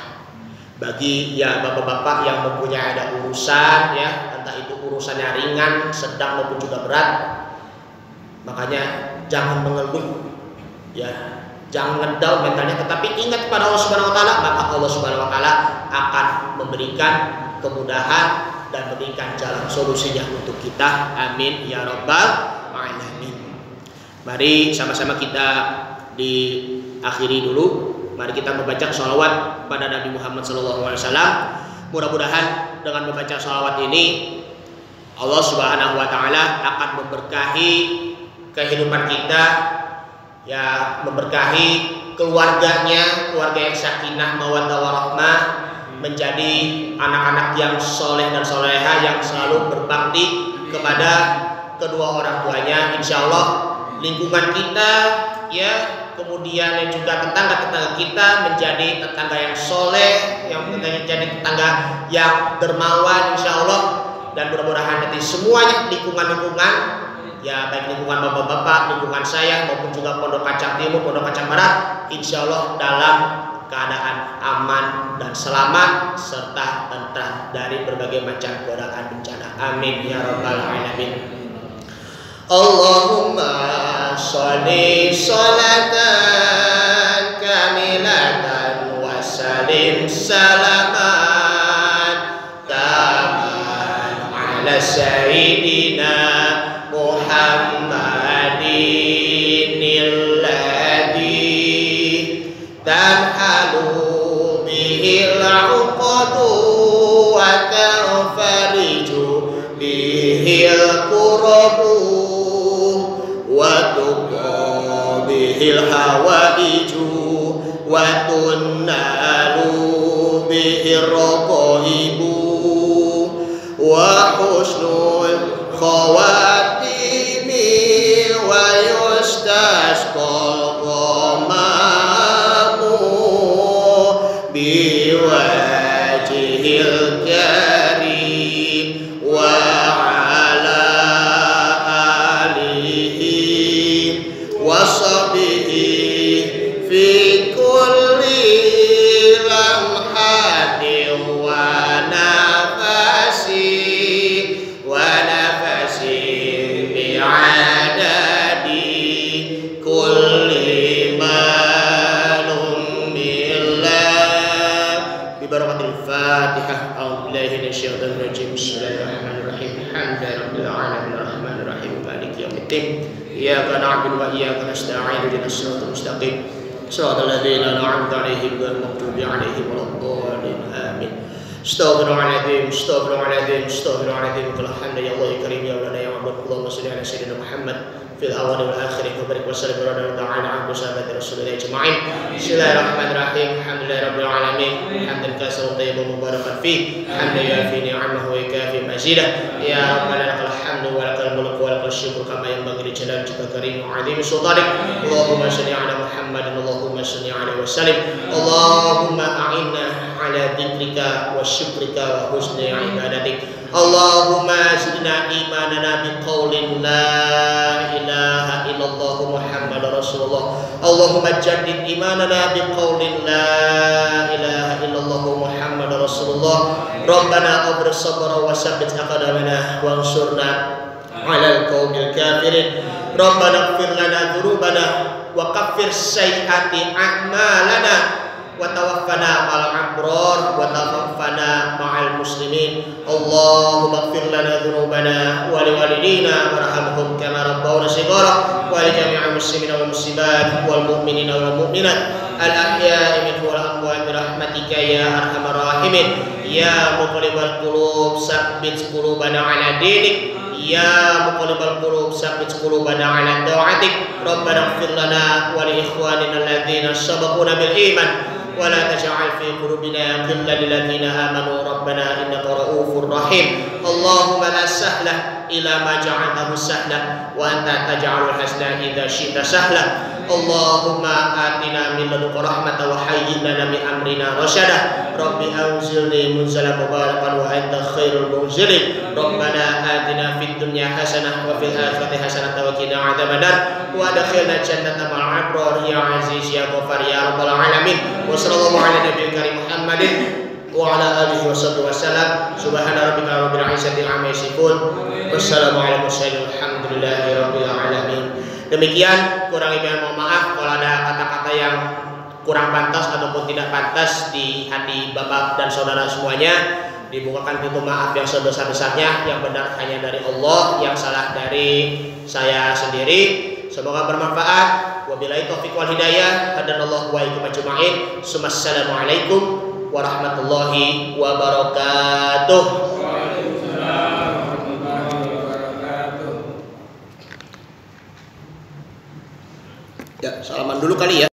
Bagi ya bapak-bapak yang mempunyai ada urusan ya, entah itu urusannya ringan, sedang maupun juga berat, makanya jangan mengeluh ya, jangan ngedown mentalnya, tetapi ingat kepada Allah Subhanahu wa taala, maka Allah Subhanahu wa taala akan memberikan kemudahan dan memberikan jalan solusinya untuk kita. Amin ya rabbal alamin. Mari sama-sama kita diakhiri dulu. Mari kita membaca sholawat pada Nabi Muhammad SAW. Mudah-mudahan dengan membaca sholawat ini Allah Subhanahu wa taala akan memberkahi kehidupan kita, ya, memberkahi keluarganya, keluarga yang sakinah mawaddah warahmah, menjadi anak-anak yang soleh dan soleha yang selalu berbakti kepada kedua orang tuanya. Insya Allah lingkungan kita ya, kemudian juga tetangga-tetangga kita menjadi tetangga yang soleh, yang menjadi tetangga yang dermawan insya Allah. Dan mudah-mudahan nanti semuanya lingkungan-lingkungan ya, baik lingkungan bapak-bapak, lingkungan saya maupun juga Pondok Kacang Timur, Pondok Kacang Barat, insya Allah dalam keadaan aman dan selamat serta tentram dari berbagai macam godaan bencana. Amin ya rabbal alamin. Allahumma sholli sholatan kamilatan wa salim salaman taman ala sayyidina Muhammadin alladhi tanhalu bihil uqadu wa tanfariju bihil kurabu wa tuqa bihil hawaiju wa tunnalu bihir raqaibu wa husnul khawatimi wa yustasqal qamamu biwajhil karim wa ala alihi wa sahbihi fi kulli lamhatin wa nafasi bi'adadi kulli manum billah bi barakatil Fatihah. A'udzubillahi minasyaitonir rajim. Bismillahirrahmanirrahim. Alhamdulillahirabbil alamin arrahmanir rahim maliki yaumiddin. Iyyaka na'budu wa iyyaka nasta'in ihdinas siratal mustaqim siratal ladzina an'amta 'alaihim ghairil maghdubi 'alaihim waladdallin. Amin. Astaghfirullahaladzim, astaghfirullahaladzim, astaghfirullahaladzim. Alhamdulillah ya Allah ya Karim ya Allah ya Ma'bud. Allahumma shalli ala sayyidina Muhammad fil awwal wal akhir wa barik wa sallim ala ta'ala ala sahabati Rasulillah ajma'in. Bismillahirrahmanirrahim. Alhamdulillahirabbil alamin. Hamdan katsiran thayyiban mubarakan fi. Hamdan yafi ni'amahu wa yakafi mazidah. Ya Rabbana lakal hamdu wa lakal mulku wa lakal syukru kama yanbaghi li jalali wajhika karim wa 'azimi sultanik. Allahumma shalli ala Muhammadin, Allahumma shalli alaihi wa sallim. Allahumma a'inna ala dzikrika wa syukrika wa husni ibadatik. Allahumma zidna imanana biqaulin la ilaha illallah Muhammadar Rasulullah. Allahumma jaddid imanana biqaulin la ilaha illallah Muhammadar Rasulullah. Rabbana abris sabra wa sabbit aqdamana wansurna 'alal qaumil kafirin. Rabbana ighfir lana dzunubana wa kaffir sayyi'ati a'malana wa tawaffana ma'al abrar wa tawaffana ma'al muslimin. Allahumma ighfir lana dzunubana wa liwalidina warhamhum kama rabbawna shighara wa li jami'il muslimina wal muslimat wal mu'minina wal mu'minat al ahya'i minhum wal amwat bi rahmatika ya arhamar rahimin. Ya muqallibal qulub tsabbit qulubana ala dinik. Ya muqallibal qulub tsabbit qulubana ala ta'atik. Rabbana ighfir lana wa li ikhwanina alladhina sabaquna bil iman wa la taj'al fi qulubina ghillan lil ladzina amanu rabbana innaka ra'ufur rahim. Allahumma la sahla illa ma ja'altahu sahla wa anta taj'alul hazna idza syi'ta sahla. Allahumma atina min ladunka rahmatan wa hayyi lana min amrina rasyada. Rabbi anzilni munzalan mubarakan wa anta khairul munzilin. Rabbana atina fid dunya hasanah wa fil akhirati hasanah wa qina adzabannar wa adkhilna jannata ma'al abrar ya aziz ya ghafar ya rabbal alamin. Wa sallallahu ala nabiyil karim Muhammadin wa ala alihi washabbihi wasallam. Subhana rabbika rabbil izzati amma yasifun. Wassalamu ala mursalin walhamdulillahi rabbil alamin. Demikian, kurang lebih mohon maaf kalau ada kata-kata yang kurang pantas ataupun tidak pantas di hati bapak dan saudara semuanya. Dibukakan pintu maaf yang sebesar-besarnya. Yang benar hanya dari Allah, yang salah dari saya sendiri. Semoga bermanfaat. Wabillahi taufiq wal hidayah. Hadanallahu wa iyyakum ajma'in. Assalamualaikum warahmatullahi wabarakatuh. Ya, salaman dulu kali ya.